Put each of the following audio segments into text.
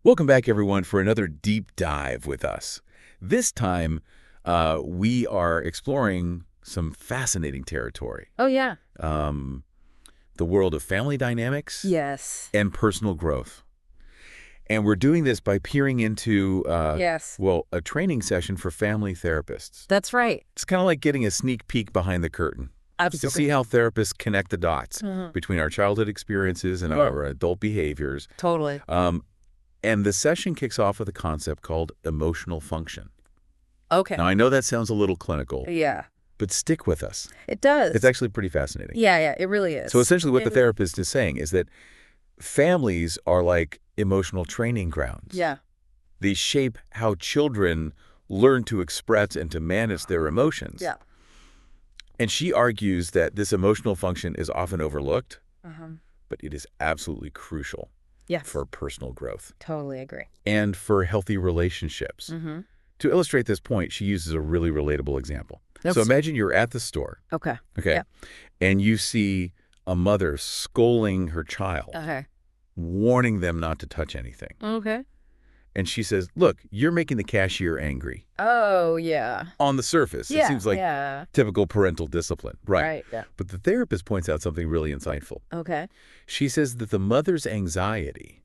Welcome back, everyone, for another deep dive with us. This time, we are exploring some fascinating territory. Oh, yeah. The world of family dynamics Yes. and personal growth. And we're doing this by peering into, well, a training session for family therapists. That's right. It's kind of like getting a sneak peek behind the curtain. Absolutely. To see how therapists connect the dots between our childhood experiences and our adult behaviors. Totally. And the session kicks off with a concept called emotional function. Okay. Now, I know that sounds a little clinical. Yeah. But stick with us. It does. It's actually pretty fascinating. Yeah, it really is. So essentially what the therapist is saying is that families are like emotional training grounds. Yeah. They shape how children learn to express and to manage their emotions. Yeah. And she argues that this emotional function is often overlooked, but it is absolutely crucial for personal growth. Totally agree. And for healthy relationships. To illustrate this point, she uses a really relatable example. So imagine you're at the store. Okay. Yeah. And you see a mother scolding her child, warning them not to touch anything. Okay. And she says, look, you're making the cashier angry. Oh, yeah. On the surface, it seems like typical parental discipline. Right. Yeah. But the therapist points out something really insightful. Okay. She says that the mother's anxiety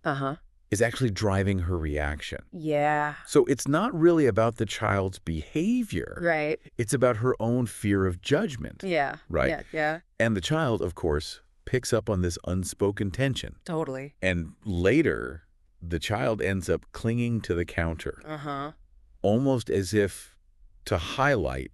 is actually driving her reaction. Yeah. So it's not really about the child's behavior. Right. It's about her own fear of judgment. Yeah. Right. Yeah. And the child, of course, picks up on this unspoken tension. Totally. And later, the child ends up clinging to the counter. Almost as if to highlight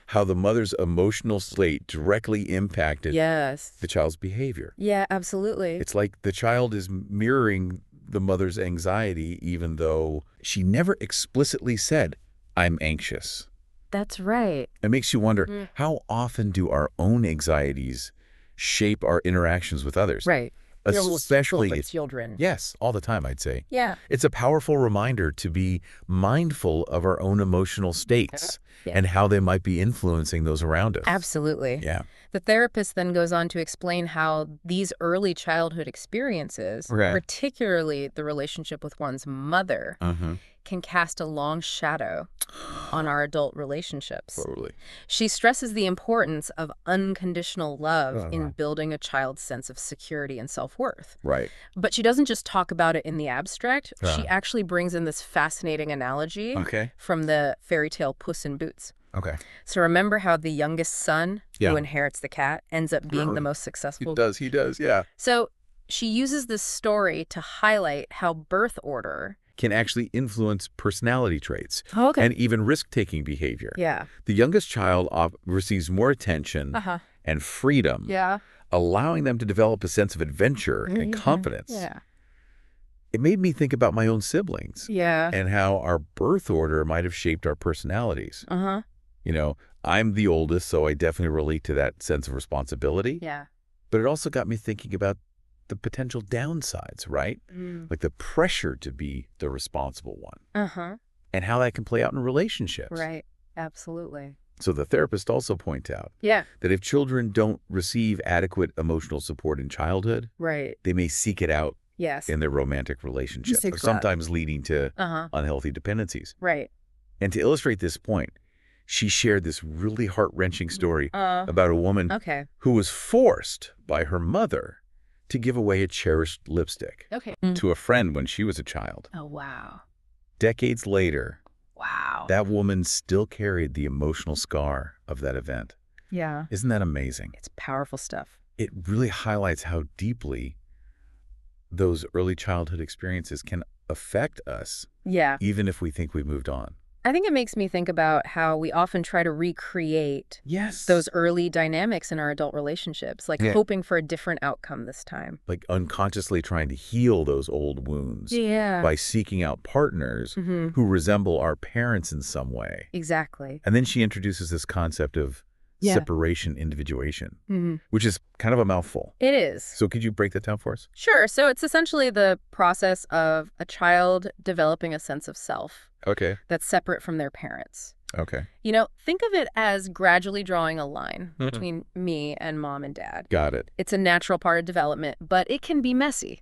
how the mother's emotional state directly impacted the child's behavior. Yeah, absolutely. It's like the child is mirroring the mother's anxiety, even though she never explicitly said, I'm anxious. That's right. It makes you wonder, how often do our own anxieties shape our interactions with others? Right. Especially children. Yes, all the time, I'd say. Yeah. It's a powerful reminder to be mindful of our own emotional states and how they might be influencing those around us. Absolutely. Yeah. The therapist then goes on to explain how these early childhood experiences, particularly the relationship with one's mother, can cast a long shadow on our adult relationships. Totally. She stresses the importance of unconditional love in building a child's sense of security and self-worth. Right. But she doesn't just talk about it in the abstract. She actually brings in this fascinating analogy from the fairy tale Puss in Boots. Okay. So remember how the youngest son who inherits the cat ends up being the most successful? He does, yeah. So she uses this story to highlight how birth order can actually influence personality traits and even risk-taking behavior. Yeah. The youngest child receives more attention and freedom, allowing them to develop a sense of adventure and confidence. Yeah. It made me think about my own siblings Yeah. and how our birth order might have shaped our personalities. You know, I'm the oldest, so I definitely relate to that sense of responsibility. Yeah. But it also got me thinking about the potential downsides, right? Like the pressure to be the responsible one. And how that can play out in relationships. Right. Absolutely. So the therapist also points out that if children don't receive adequate emotional support in childhood, they may seek it out in their romantic relationships, sometimes leading to unhealthy dependencies. Right. And to illustrate this point, she shared this really heart-wrenching story about a woman who was forced by her mother to give away a cherished lipstick to a friend when she was a child. Oh, wow. Decades later, wow, that woman still carried the emotional scar of that event. Yeah. Isn't that amazing? It's powerful stuff. It really highlights how deeply those early childhood experiences can affect us, even if we think we've moved on. I think it makes me think about how we often try to recreate those early dynamics in our adult relationships, like hoping for a different outcome this time. Like unconsciously trying to heal those old wounds by seeking out partners who resemble our parents in some way. Exactly. And then she introduces this concept of separation individuation, which is kind of a mouthful. It is. So could you break that down for us? Sure. So it's essentially the process of a child developing a sense of self that's separate from their parents. Okay. You know, think of it as gradually drawing a line between me and mom and dad. Got it. It's a natural part of development, but it can be messy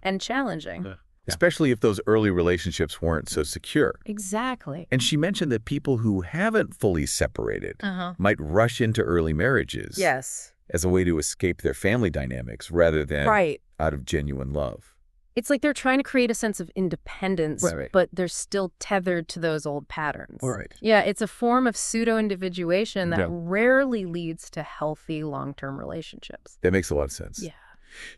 and challenging. especially if those early relationships weren't so secure. Exactly. And she mentioned that people who haven't fully separated might rush into early marriages as a way to escape their family dynamics rather than out of genuine love. It's like they're trying to create a sense of independence, but they're still tethered to those old patterns. Yeah, it's a form of pseudo-individuation that rarely leads to healthy long-term relationships. That makes a lot of sense. Yeah.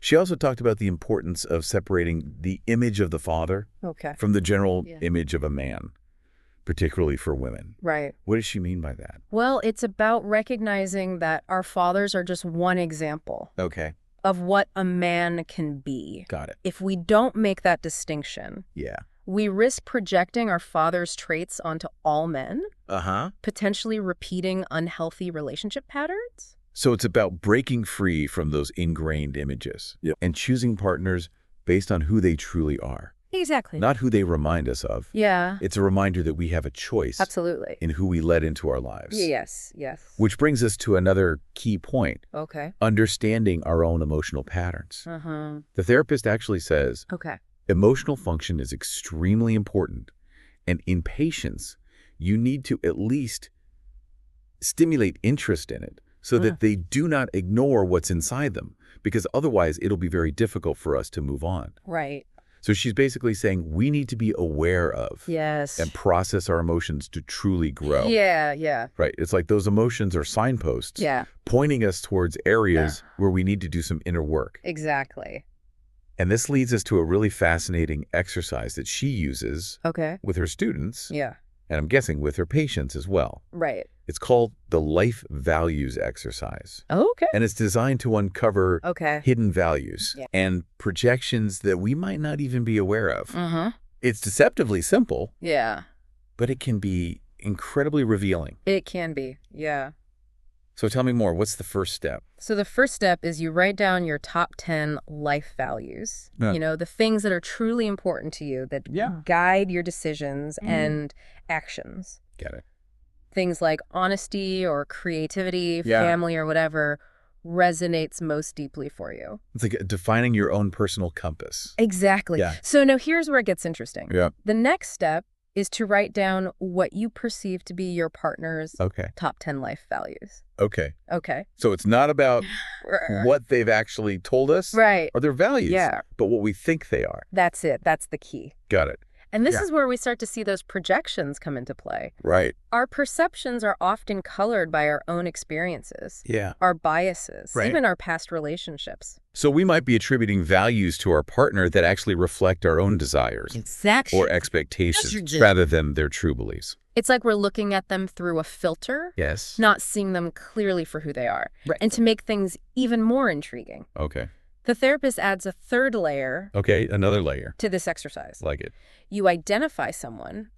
She also talked about the importance of separating the image of the father from the general image of a man, particularly for women. Right. What does she mean by that? Well, it's about recognizing that our fathers are just one example of what a man can be. Got it. If we don't make that distinction, we risk projecting our father's traits onto all men, potentially repeating unhealthy relationship patterns. So it's about breaking free from those ingrained images and choosing partners based on who they truly are. Exactly. Not who they remind us of. Yeah. It's a reminder that we have a choice in who we let into our lives. Yes. Which brings us to another key point. Understanding our own emotional patterns. The therapist actually says emotional function is extremely important, and in patients, you need to at least stimulate interest in it so that they do not ignore what's inside them, because otherwise it'll be very difficult for us to move on. Right. So she's basically saying we need to be aware of and process our emotions to truly grow. Yeah. Right. It's like those emotions are signposts pointing us towards areas where we need to do some inner work. Exactly. And this leads us to a really fascinating exercise that she uses with her students. And I'm guessing with her patients as well. Right. It's called the life values exercise. Okay. And it's designed to uncover hidden values and projections that we might not even be aware of. It's deceptively simple. But it can be incredibly revealing. It can be. So tell me more. What's the first step? So the first step is you write down your top 10 life values. You know, the things that are truly important to you that guide your decisions and actions. Get it. Things like honesty or creativity, family or whatever resonates most deeply for you. It's like defining your own personal compass. Exactly. So now here's where it gets interesting. The next step is to write down what you perceive to be your partner's top 10 life values. Okay. So it's not about what they've actually told us or their values, but what we think they are. That's it. That's the key. Got it. And this is where we start to see those projections come into play. Right. Our perceptions are often colored by our own experiences, our biases, even our past relationships. So we might be attributing values to our partner that actually reflect our own desires or expectations rather than their true beliefs. It's like we're looking at them through a filter, not seeing them clearly for who they are. And to make things even more intriguing, the therapist adds a third layer. Another layer. To this exercise. Like it. You identify someone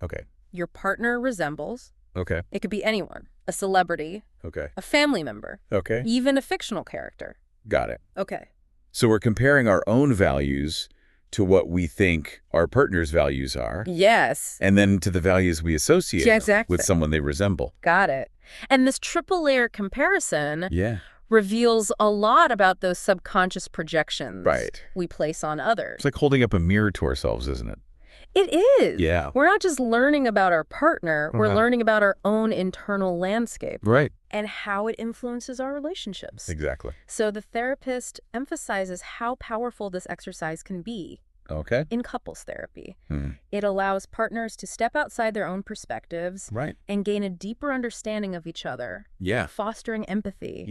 your partner resembles. It could be anyone. A celebrity. A family member. Even a fictional character. Got it. So we're comparing our own values to what we think our partner's values are. And then to the values we associate with someone they resemble. Got it. And this triple layer comparison reveals a lot about those subconscious projections we place on others. It's like holding up a mirror to ourselves, isn't it? It is. We're not just learning about our partner, we're learning about our own internal landscape. And how it influences our relationships. Exactly. So the therapist emphasizes how powerful this exercise can be in couples therapy. It allows partners to step outside their own perspectives and gain a deeper understanding of each other, fostering empathy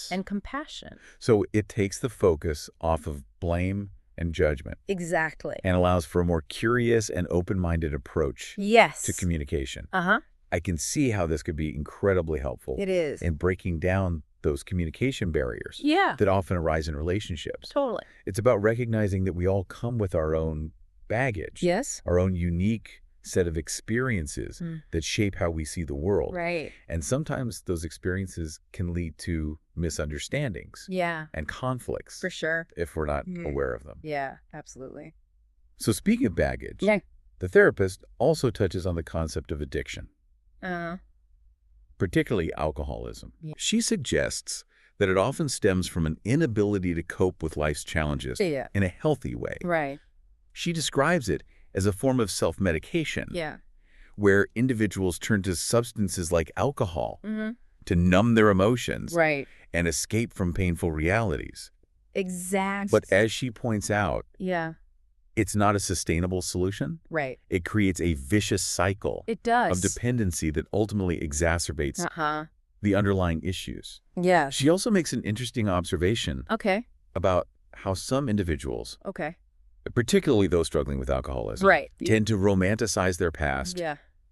and compassion. So it takes the focus off of blame and judgment. Exactly. And allows for a more curious and open-minded approach to communication. I can see how this could be incredibly helpful. It is. In breaking down those communication barriers that often arise in relationships. Totally. It's about recognizing that we all come with our own baggage. Our own unique set of experiences that shape how we see the world. And sometimes those experiences can lead to misunderstandings and conflicts. For sure. If we're not aware of them. Yeah, absolutely. So speaking of baggage, the therapist also touches on the concept of addiction. Particularly alcoholism. She suggests that it often stems from an inability to cope with life's challenges in a healthy way. She describes it as a form of self-medication. Yeah. Where individuals turn to substances like alcohol to numb their emotions and escape from painful realities. Exactly. But as she points out, yeah, it's not a sustainable solution. Right. It creates a vicious cycle It does. of dependency that ultimately exacerbates the underlying issues. Yes. She also makes an interesting observation about how some individuals, particularly those struggling with alcoholism, tend to romanticize their past,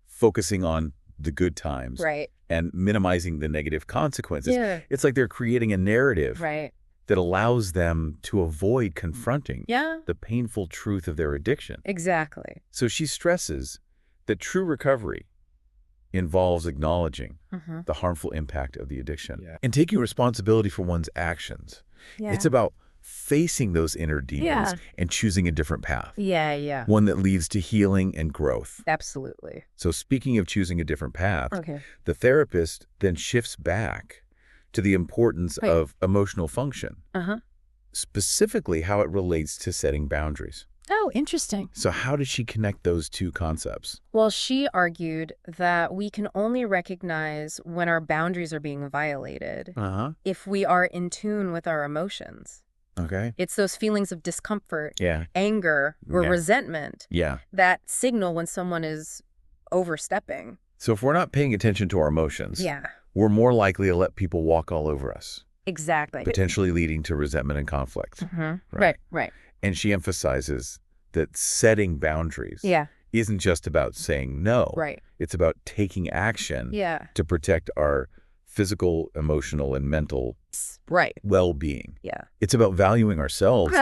focusing on the good times and minimizing the negative consequences. Yeah. It's like they're creating a narrative Right. that allows them to avoid confronting Yeah. the painful truth of their addiction. Exactly. So she stresses that true recovery involves acknowledging the harmful impact of the addiction and taking responsibility for one's actions. Yeah. It's about facing those inner demons and choosing a different path. Yeah. One that leads to healing and growth. Absolutely. So speaking of choosing a different path, Okay. the therapist then shifts back to the importance of emotional function, specifically how it relates to setting boundaries. Oh, interesting. So how did she connect those two concepts? Well, she argued that we can only recognize when our boundaries are being violated if we are in tune with our emotions. Okay. It's those feelings of discomfort, anger, or resentment that signal when someone is overstepping. So if we're not paying attention to our emotions, we're more likely to let people walk all over us. Exactly. Potentially leading to resentment and conflict. Right. And she emphasizes that setting boundaries isn't just about saying no. Right. It's about taking action to protect our physical, emotional, and mental well-being. Yeah. It's about valuing ourselves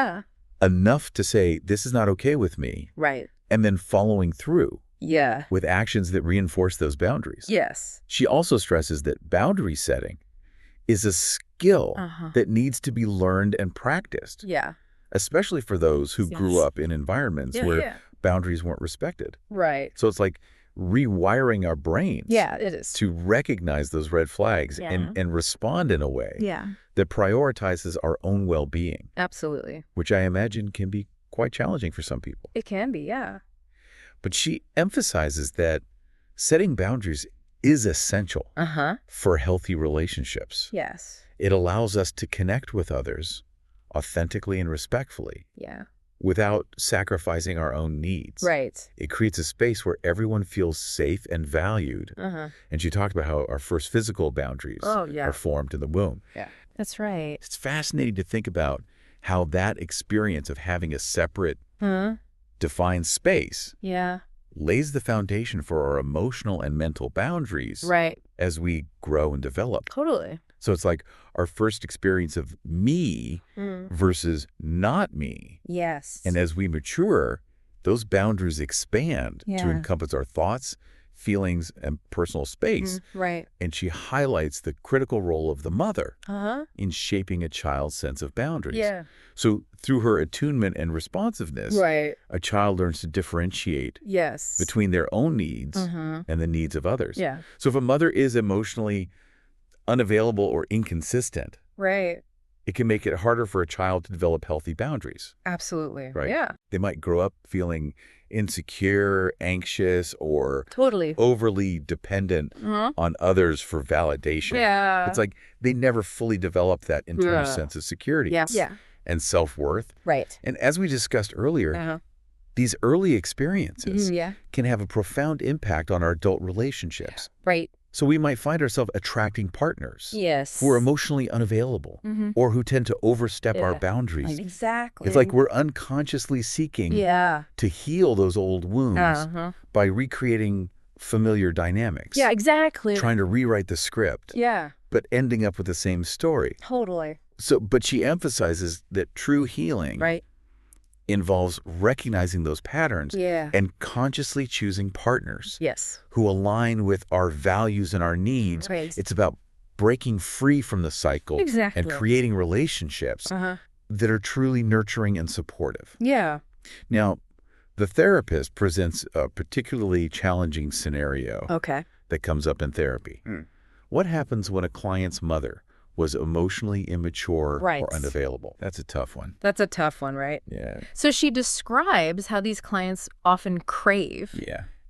enough to say, this is not okay with me. Right. And then following through Yeah. with actions that reinforce those boundaries. Yes. She also stresses that boundary setting is a skill that needs to be learned and practiced. Yeah. Especially for those who grew up in environments where boundaries weren't respected. Right. So it's like rewiring our brains it is. to recognize those red flags and respond in a way that prioritizes our own well-being. Absolutely. Which I imagine can be quite challenging for some people. It can be, yeah. But she emphasizes that setting boundaries is essential for healthy relationships. Yes. It allows us to connect with others authentically and respectfully. Yeah. Without sacrificing our own needs. Right. It creates a space where everyone feels safe and valued. And she talked about how our first physical boundaries are formed in the womb. Yeah. That's right. It's fascinating to think about how that experience of having a separate, defined space lays the foundation for our emotional and mental boundaries as we grow and develop. Totally. So it's like our first experience of me versus not me. Yes. And as we mature, those boundaries expand to encompass our thoughts, feelings, and personal space. Right. And she highlights the critical role of the mother in shaping a child's sense of boundaries. Yeah. So through her attunement and responsiveness, a child learns to differentiate between their own needs and the needs of others. Yeah. So if a mother is emotionally unavailable or inconsistent, it can make it harder for a child to develop healthy boundaries. Absolutely. Right? Yeah. They might grow up feeling insecure, anxious, or totally overly dependent on others for validation. Yeah. It's like they never fully developed that internal sense of security and self-worth. Right. And as we discussed earlier, these early experiences can have a profound impact on our adult relationships. Right. So we might find ourselves attracting partners who are emotionally unavailable or who tend to overstep our boundaries. Exactly. It's like we're unconsciously seeking to heal those old wounds by recreating familiar dynamics. Yeah, exactly. Trying to rewrite the script. Yeah. But ending up with the same story. Totally. So, but she emphasizes that true healing involves recognizing those patterns and consciously choosing partners who align with our values and our needs. It's about breaking free from the cycle and creating relationships that are truly nurturing and supportive. Yeah. Now, the therapist presents a particularly challenging scenario that comes up in therapy. What happens when a client's mother was emotionally immature Right. or unavailable. That's a tough one. That's a tough one, right? Yeah. So she describes how these clients often crave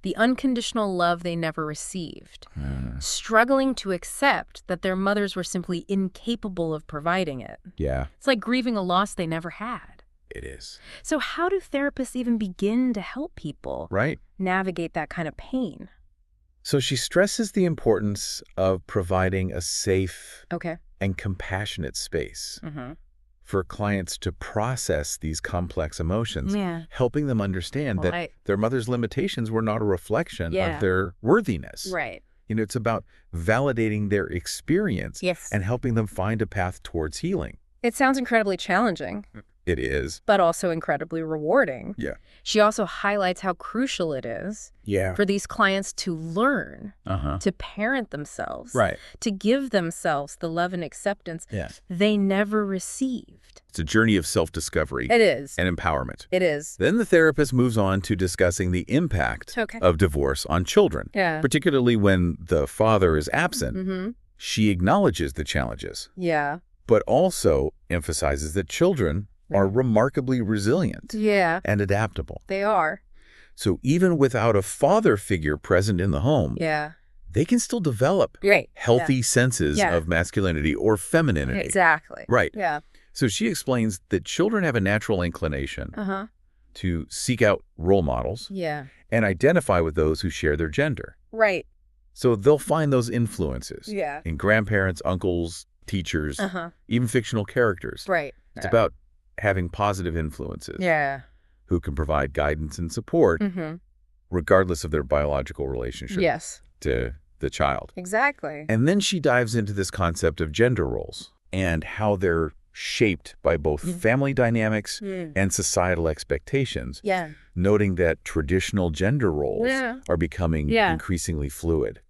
the unconditional love they never received, struggling to accept that their mothers were simply incapable of providing it. Yeah. It's like grieving a loss they never had. It is. So how do therapists even begin to help people navigate that kind of pain? So she stresses the importance of providing a safe Okay. and compassionate space for clients to process these complex emotions, helping them understand that their mother's limitations were not a reflection of their worthiness. Right. You know, it's about validating their experience and helping them find a path towards healing. It sounds incredibly challenging. It is. But also incredibly rewarding. Yeah. She also highlights how crucial it is for these clients to learn, to parent themselves, to give themselves the love and acceptance they never received. It's a journey of self-discovery. It is. And empowerment. It is. Then the therapist moves on to discussing the impact of divorce on children, particularly when the father is absent. She acknowledges the challenges, but also emphasizes that children are remarkably resilient and adaptable. They are. So even without a father figure present in the home, they can still develop healthy senses of masculinity or femininity. Exactly. Right. Yeah. So she explains that children have a natural inclination to seek out role models and identify with those who share their gender. Right. So they'll find those influences in grandparents, uncles, teachers, even fictional characters. Right. It's about having positive influences who can provide guidance and support regardless of their biological relationship to the child. Exactly. And then she dives into this concept of gender roles and how they're shaped by both family dynamics and societal expectations, noting that traditional gender roles are becoming increasingly fluid.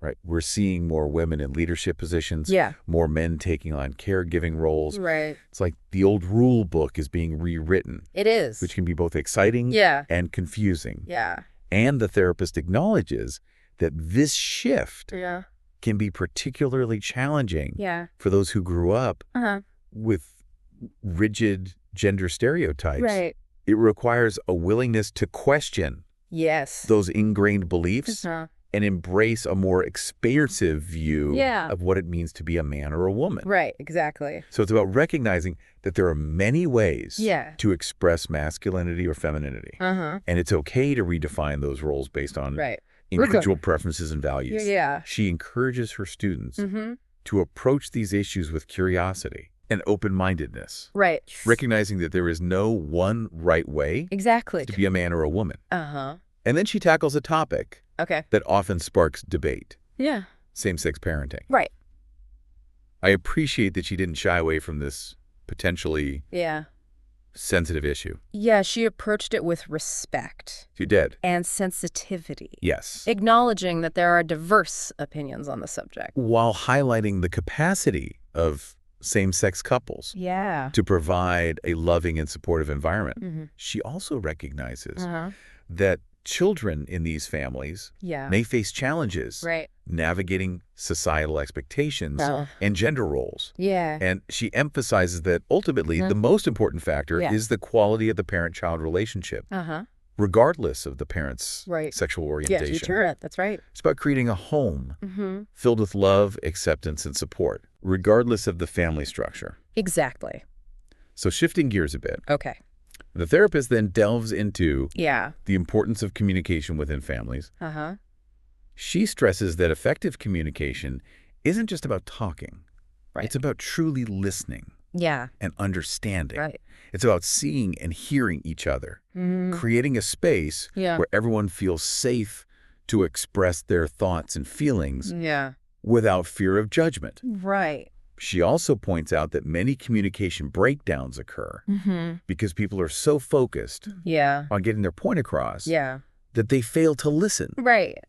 Right. We're seeing more women in leadership positions, more men taking on caregiving roles. Right. It's like the old rule book is being rewritten. It is. Which can be both exciting and confusing. And the therapist acknowledges that this shift can be particularly challenging for those who grew up with rigid gender stereotypes. Right. It requires a willingness to question those ingrained beliefs and embrace a more expansive view of what it means to be a man or a woman. Right, exactly. So it's about recognizing that there are many ways to express masculinity or femininity. And it's okay to redefine those roles based on individual preferences and values. She encourages her students to approach these issues with curiosity and open-mindedness. Right. Recognizing that there is no one right way to be a man or a woman. And then she tackles a topic that often sparks debate. Same-sex parenting. Right. I appreciate that she didn't shy away from this potentially sensitive issue. She approached it with respect. She did. And sensitivity. Yes. Acknowledging that there are diverse opinions on the subject. While highlighting the capacity of same-sex couples to provide a loving and supportive environment. She also recognizes that children in these families may face challenges navigating societal expectations and gender roles. And she emphasizes that ultimately the most important factor is the quality of the parent-child relationship, regardless of the parent's sexual orientation. That's right. It's about creating a home filled with love, acceptance, and support, regardless of the family structure. Exactly. So shifting gears a bit. Okay. The therapist then delves into the importance of communication within families. She stresses that effective communication isn't just about talking. It's about truly listening and understanding. It's about seeing and hearing each other, creating a space where everyone feels safe to express their thoughts and feelings without fear of judgment. Right. She also points out that many communication breakdowns occur because people are so focused on getting their point across that they fail to listen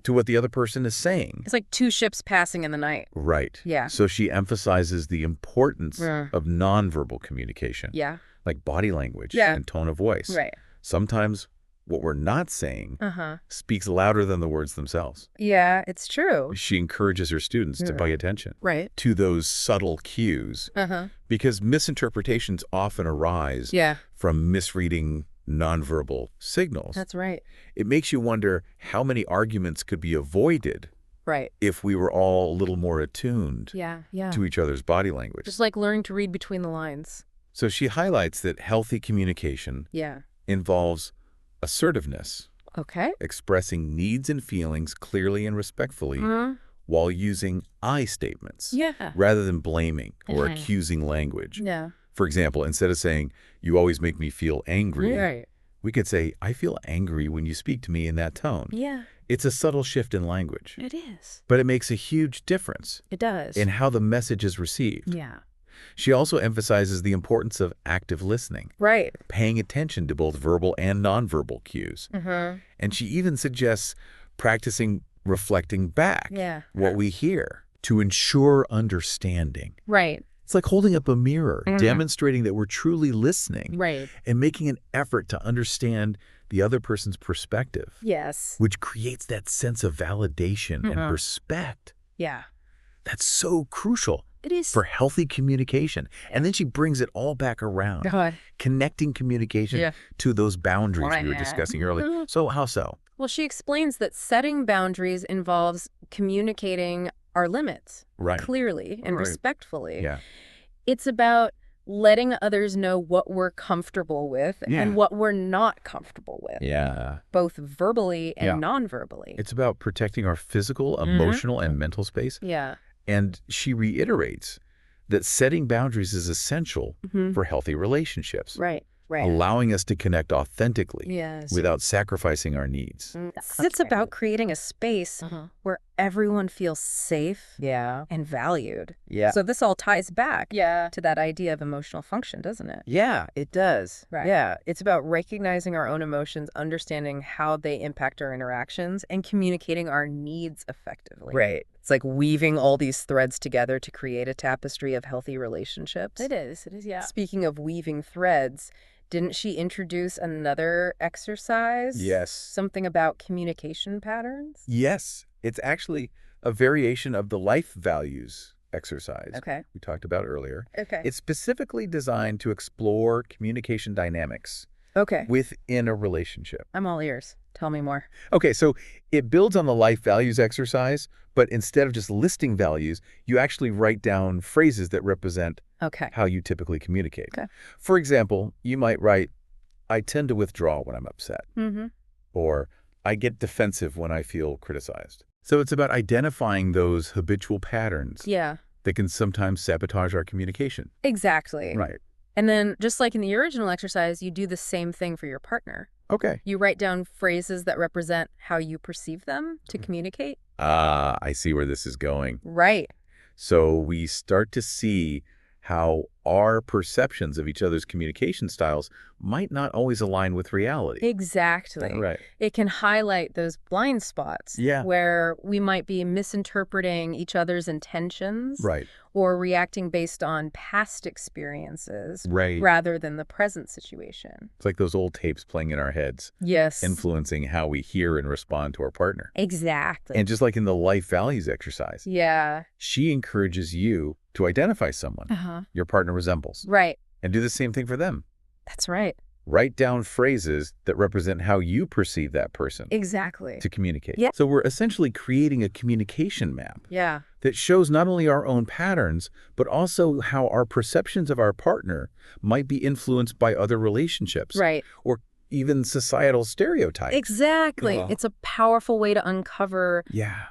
to what the other person is saying. It's like two ships passing in the night. Right. So she emphasizes the importance of nonverbal communication, like body language and tone of voice. Sometimes what we're not saying speaks louder than the words themselves. Yeah, it's true. She encourages her students to pay attention to those subtle cues because misinterpretations often arise from misreading nonverbal signals. That's right. It makes you wonder how many arguments could be avoided if we were all a little more attuned to each other's body language. Just like learning to read between the lines. So she highlights that healthy communication involves assertiveness, expressing needs and feelings clearly and respectfully while using I statements rather than blaming or accusing language. For example, instead of saying, "You always make me feel angry," we could say, "I feel angry when you speak to me in that tone." It's a subtle shift in language. It is. But it makes a huge difference. It does. In how the message is received. She also emphasizes the importance of active listening. Paying attention to both verbal and nonverbal cues. And she even suggests practicing reflecting back what we hear to ensure understanding. It's like holding up a mirror, demonstrating that we're truly listening and making an effort to understand the other person's perspective. Which creates that sense of validation and respect. That's so crucial. It is. For healthy communication. And then she brings it all back around, connecting communication to those boundaries we were discussing earlier. So how so? Well, she explains that setting boundaries involves communicating our limits clearly and respectfully. It's about letting others know what we're comfortable with and what we're not comfortable with. Both verbally and non-verbally. It's about protecting our physical, emotional, and mental space. And she reiterates that setting boundaries is essential for healthy relationships. Allowing us to connect authentically without sacrificing our needs. It's about creating a space where everyone feels safe and valued. So this all ties back to that idea of emotional function, doesn't it? Yeah, it does. It's about recognizing our own emotions, understanding how they impact our interactions, and communicating our needs effectively. It's like weaving all these threads together to create a tapestry of healthy relationships. It is, yeah. Speaking of weaving threads, didn't she introduce another exercise? Yes. Something about communication patterns? Yes. It's actually a variation of the life values exercise we talked about earlier. It's specifically designed to explore communication dynamics within a relationship. I'm all ears. Tell me more. Okay, so it builds on the life values exercise, but instead of just listing values, you actually write down phrases that represent how you typically communicate. For example, you might write, "I tend to withdraw when I'm upset," or "I get defensive when I feel criticized." So it's about identifying those habitual patterns that can sometimes sabotage our communication. Exactly. And then, just like in the original exercise, you do the same thing for your partner. You write down phrases that represent how you perceive them to communicate. I see where this is going. So we start to see how our perceptions of each other's communication styles might not always align with reality. Exactly. It can highlight those blind spots where we might be misinterpreting each other's intentions or reacting based on past experiences rather than the present situation. It's like those old tapes playing in our heads. Influencing how we hear and respond to our partner. Exactly. And just like in the life values exercise, she encourages you to identify someone your partner resembles. And do the same thing for them. That's right. Write down phrases that represent how you perceive that person. Exactly. To communicate. So we're essentially creating a communication map. Yeah. That shows not only our own patterns, but also how our perceptions of our partner might be influenced by other relationships. Right. Or even societal stereotypes. Exactly. It's a powerful way to uncover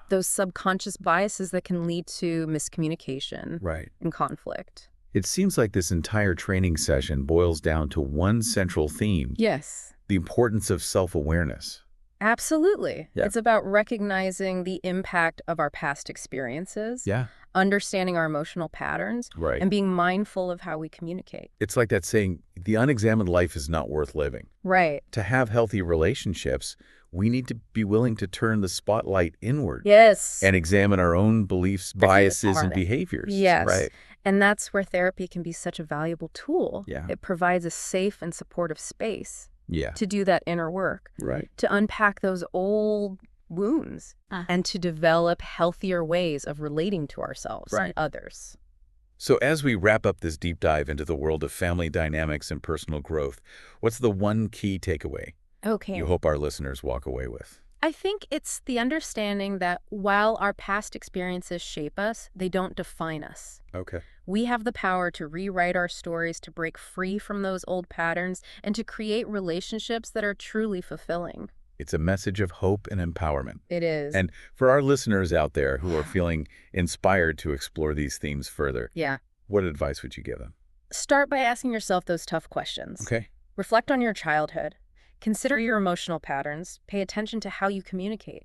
those subconscious biases that can lead to miscommunication and conflict. It seems like this entire training session boils down to one central theme. Yes. The importance of self-awareness. Absolutely. It's about recognizing the impact of our past experiences, understanding our emotional patterns, and being mindful of how we communicate. It's like that saying, the unexamined life is not worth living. To have healthy relationships, we need to be willing to turn the spotlight inward. And examine our own beliefs, biases, and behaviors. And that's where therapy can be such a valuable tool. It provides a safe and supportive space to do that inner work, to unpack those old wounds, and to develop healthier ways of relating to ourselves and others. So as we wrap up this deep dive into the world of family dynamics and personal growth, what's the one key takeaway you hope our listeners walk away with? I think it's the understanding that while our past experiences shape us, they don't define us. We have the power to rewrite our stories, to break free from those old patterns, and to create relationships that are truly fulfilling. It's a message of hope and empowerment. It is. And for our listeners out there who are feeling inspired to explore these themes further, what advice would you give them? Start by asking yourself those tough questions. Reflect on your childhood. Consider your emotional patterns. Pay attention to how you communicate.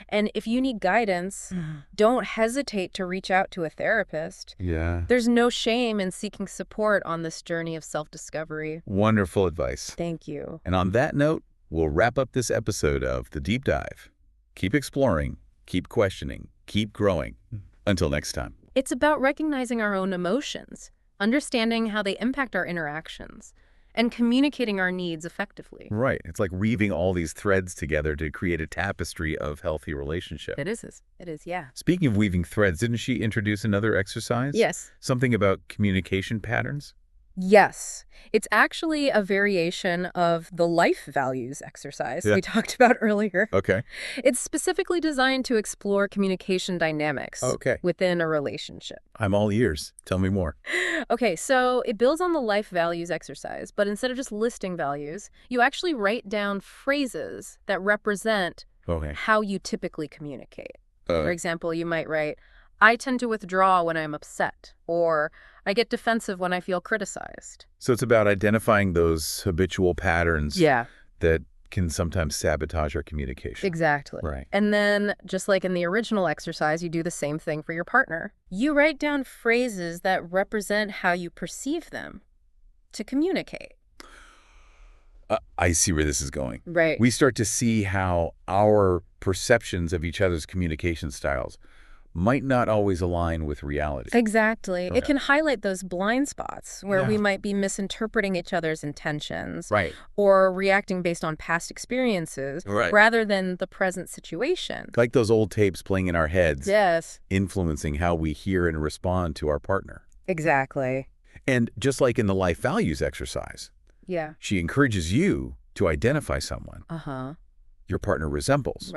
And if you need guidance, don't hesitate to reach out to a therapist. There's no shame in seeking support on this journey of self-discovery. Wonderful advice. Thank you. And on that note, we'll wrap up this episode of The Deep Dive. Keep exploring, keep questioning, keep growing. Until next time. It's about recognizing our own emotions, understanding how they impact our interactions, and communicating our needs effectively. It's like weaving all these threads together to create a tapestry of healthy relationships. It is, yeah. Speaking of weaving threads, didn't she introduce another exercise? Yes. Something about communication patterns? Yes. It's actually a variation of the life values exercise we talked about earlier. It's specifically designed to explore communication dynamics within a relationship. I'm all ears. Tell me more. So it builds on the life values exercise, but instead of just listing values, you actually write down phrases that represent how you typically communicate. For example, you might write, I tend to withdraw when I'm upset, or I get defensive when I feel criticized. So it's about identifying those habitual patterns that can sometimes sabotage our communication. Exactly. And then, just like in the original exercise, you do the same thing for your partner. You write down phrases that represent how you perceive them to communicate. I see where this is going. Right. We start to see how our perceptions of each other's communication styles might not always align with reality. Exactly. It can highlight those blind spots where we might be misinterpreting each other's intentions or reacting based on past experiences rather than the present situation. Like those old tapes playing in our heads, Yes. influencing how we hear and respond to our partner. Exactly. And just like in the life values exercise, she encourages you to identify someone your partner resembles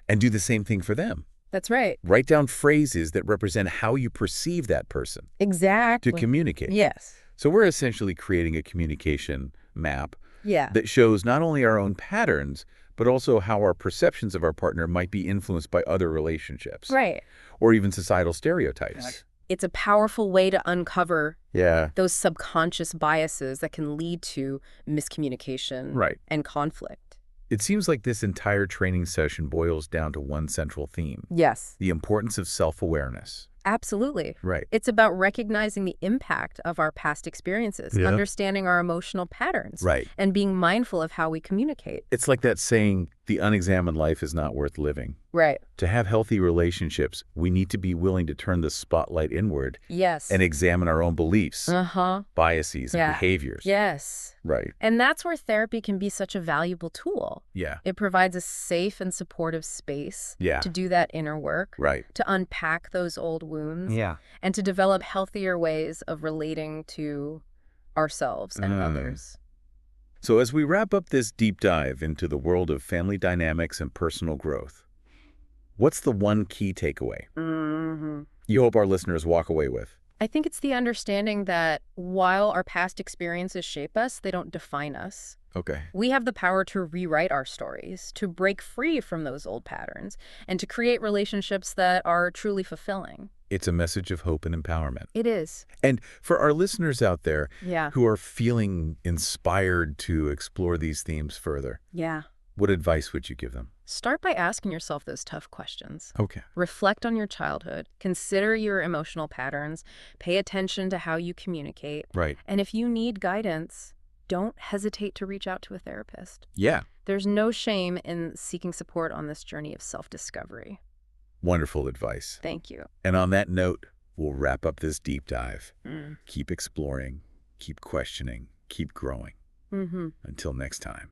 and do the same thing for them. That's right. Write down phrases that represent how you perceive that person. Exactly. To communicate. Yes. So we're essentially creating a communication map Yeah. that shows not only our own patterns, but also how our perceptions of our partner might be influenced by other relationships. Right. Or even societal stereotypes. It's a powerful way to uncover Yeah. those subconscious biases that can lead to miscommunication Right. and conflict. It seems like this entire training session boils down to one central theme. Yes. The importance of self-awareness. Absolutely. Right. It's about recognizing the impact of our past experiences, Yeah. understanding our emotional patterns, Right. and being mindful of how we communicate. It's like that saying, the unexamined life is not worth living. Right. To have healthy relationships, we need to be willing to turn the spotlight inward Yes. and examine our own beliefs, biases, and behaviors. Yes. Right. And that's where therapy can be such a valuable tool. Yeah. It provides a safe and supportive space Yeah. to do that inner work, Right. to unpack those old wounds, Yeah. and to develop healthier ways of relating to ourselves and others. So as we wrap up this deep dive into the world of family dynamics and personal growth, what's the one key takeaway you hope our listeners walk away with? I think it's the understanding that while our past experiences shape us, they don't define us. Okay. We have the power to rewrite our stories, to break free from those old patterns, and to create relationships that are truly fulfilling. It's a message of hope and empowerment. It is. And for our listeners out there Yeah. who are feeling inspired to explore these themes further, Yeah. what advice would you give them? Start by asking yourself those tough questions. Okay. Reflect on your childhood. Consider your emotional patterns. Pay attention to how you communicate. Right. And if you need guidance, don't hesitate to reach out to a therapist. Yeah. There's no shame in seeking support on this journey of self-discovery. Wonderful advice. Thank you. And on that note, we'll wrap up this deep dive. Keep exploring, keep questioning, keep growing. Until next time.